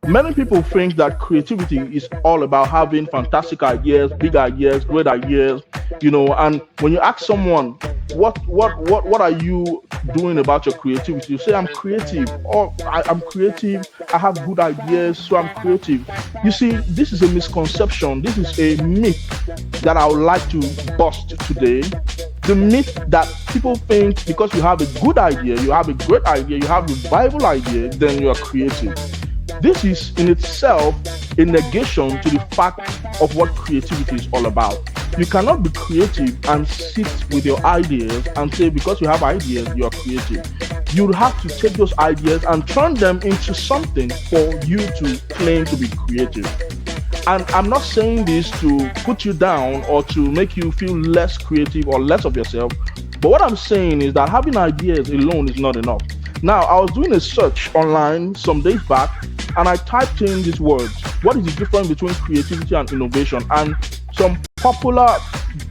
Many people think that creativity is all about having fantastic ideas, big ideas, great ideas, and when you ask someone, what are you doing about your creativity? You say, I'm creative, or I'm creative, I have good ideas, so I'm creative. You see, this is a misconception, this is a myth that I would like to bust today. The myth that people think because you have a good idea, you have a great idea, you have a viable idea, then you are creative. This is in itself a negation to the fact of what creativity is all about. You cannot be creative and sit with your ideas and say because you have ideas, you are creative. You have to take those ideas and turn them into something for you to claim to be creative. And I'm not saying this to put you down or to make you feel less creative or less of yourself. But what I'm saying is that having ideas alone is not enough. Now, I was doing a search online some days back and I typed in these words. What is the difference between creativity and innovation? And some popular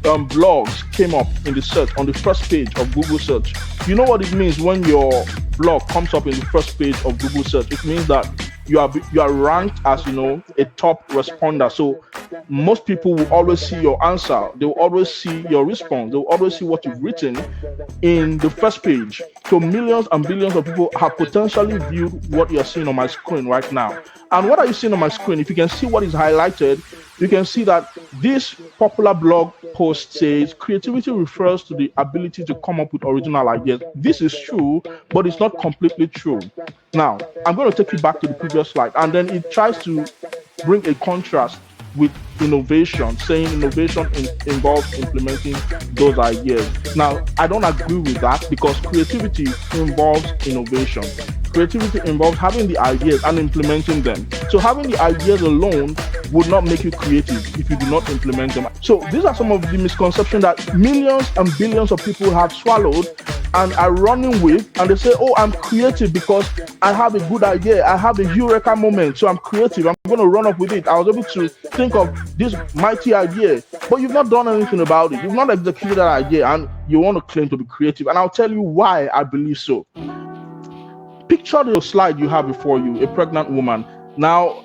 blogs came up in the search on the first page of Google search. You know what it means when your blog comes up in the first page of Google search? It means that you are ranked as a top responder. So most people will always see your answer, they will always see your response, they will always see what you've written in the first page. So millions and billions of people have potentially viewed what you're seeing on my screen right now. And what are you seeing on my screen? If you can see what is highlighted, you can see that this popular blog post says creativity refers to the ability to come up with original ideas. This is true, but it's not completely true. Now, I'm going to take you back to the previous slide, and then it tries to bring a contrast with innovation, saying innovation involves implementing those ideas. Now, I don't agree with that because creativity involves innovation. Creativity involves having the ideas and implementing them. So having the ideas alone would not make you creative if you do not implement them. So these are some of the misconceptions that millions and billions of people have swallowed and are running with, and they say, oh, I'm creative because I have a good idea, I have a eureka moment, so I'm creative, I'm going to run up with it. I was able to think of this mighty idea, but you've not done anything about it, you've not executed that idea, and you want to claim to be creative. And I'll tell you why I believe so. Picture the slide you have before you, a pregnant woman. Now,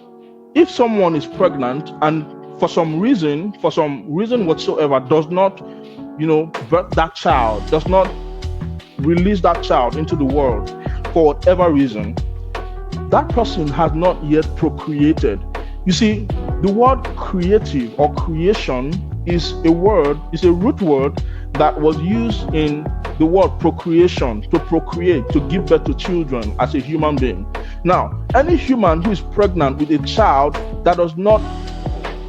if someone is pregnant and for some reason whatsoever does not birth that child, does not release that child into the world for whatever reason, that person has not yet procreated. You see, the word creative or creation is a root word that was used in the word procreation, to procreate, to give birth to children as a human being. Now, any human who is pregnant with a child that does not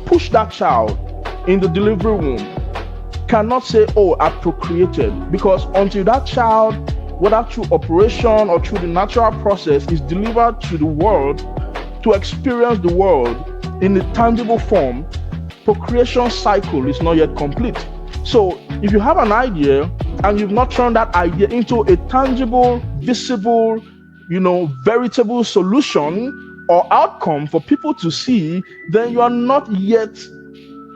push that child in the delivery womb cannot say, oh, I procreated, because until that child, whether through operation or through the natural process, is delivered to the world to experience the world in a tangible form, procreation cycle is not yet complete. So if you have an idea and you've not turned that idea into a tangible, visible, veritable solution or outcome for people to see, then you are not yet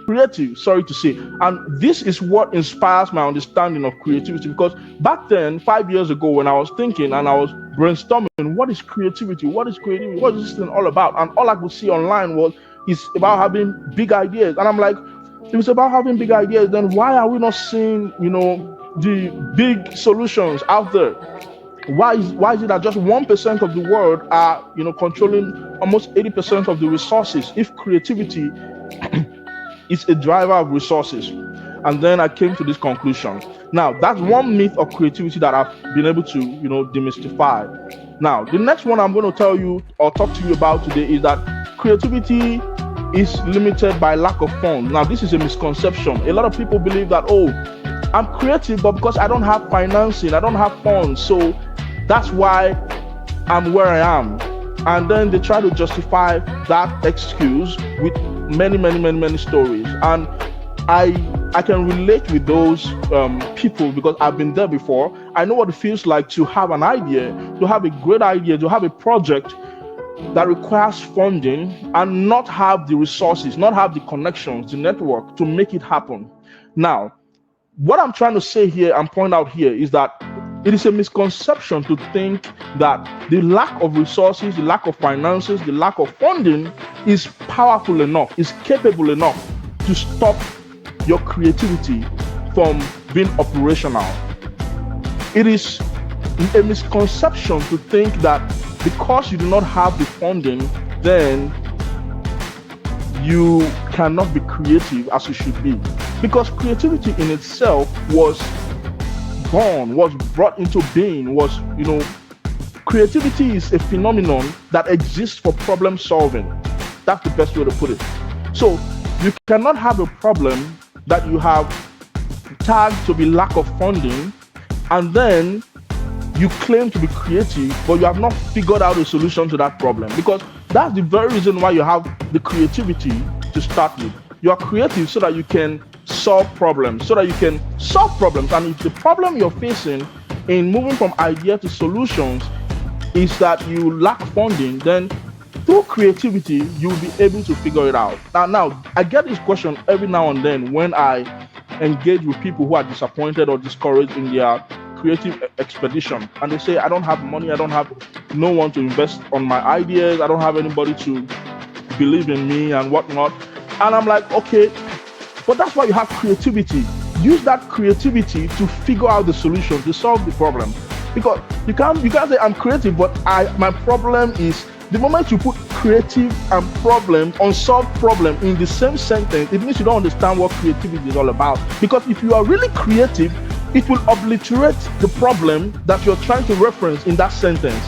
creative, sorry to say. And this is what inspires my understanding of creativity, because back then, 5 years ago, when I was thinking and I was brainstorming, what is creativity? What is creativity? What is this thing all about? And all I could see online was it's about having big ideas. And I'm like, if it's about having big ideas, then why are we not seeing, the big solutions out there? Why is it that just 1% of the world are, controlling almost 80% of the resources if creativity is a driver of resources? And then I came to this conclusion. Now, that's one myth of creativity that I've been able to, demystify. Now, the next one I'm going to tell you or talk to you about today is that creativity is limited by lack of funds. Now, this is a misconception. A lot of people believe that, oh, I'm creative, but because I don't have financing, I don't have funds, so that's why I'm where I am. And then they try to justify that excuse with many stories. And I can relate with those people because I've been there before. I know what it feels like to have an idea, to have a great idea, to have a project that requires funding and not have the resources, not have the connections, the network to make it happen. Now, what I'm trying to say here and point out here is that It is a misconception to think that the lack of resources, the lack of finances, the lack of funding is powerful enough, is capable enough to stop your creativity from being operational. It is a misconception to think that because you do not have the funding, then you cannot be creative as you should be. Because creativity in itself was born, was brought into being, creativity is a phenomenon that exists for problem solving. That's the best way to put it. So you cannot have a problem that you have tagged to be lack of funding, and then you claim to be creative, but you have not figured out a solution to that problem. Because that's the very reason why you have the creativity to start with. You are creative so that you can solve problems, And if the problem you're facing in moving from idea to solutions is that you lack funding, then through creativity, you'll be able to figure it out. Now, I get this question every now and then when I engage with people who are disappointed or discouraged in their creative expedition, and they say, I don't have money, I don't have no one to invest on my ideas, I don't have anybody to believe in me and whatnot. And I'm like, okay, but that's why you have creativity. Use that creativity to figure out the solution, to solve the problem. Because you can't say I'm creative, but my problem is, the moment you put creative and problem, unsolved problem in the same sentence, it means you don't understand what creativity is all about. Because if you are really creative, it will obliterate the problem that you're trying to reference in that sentence.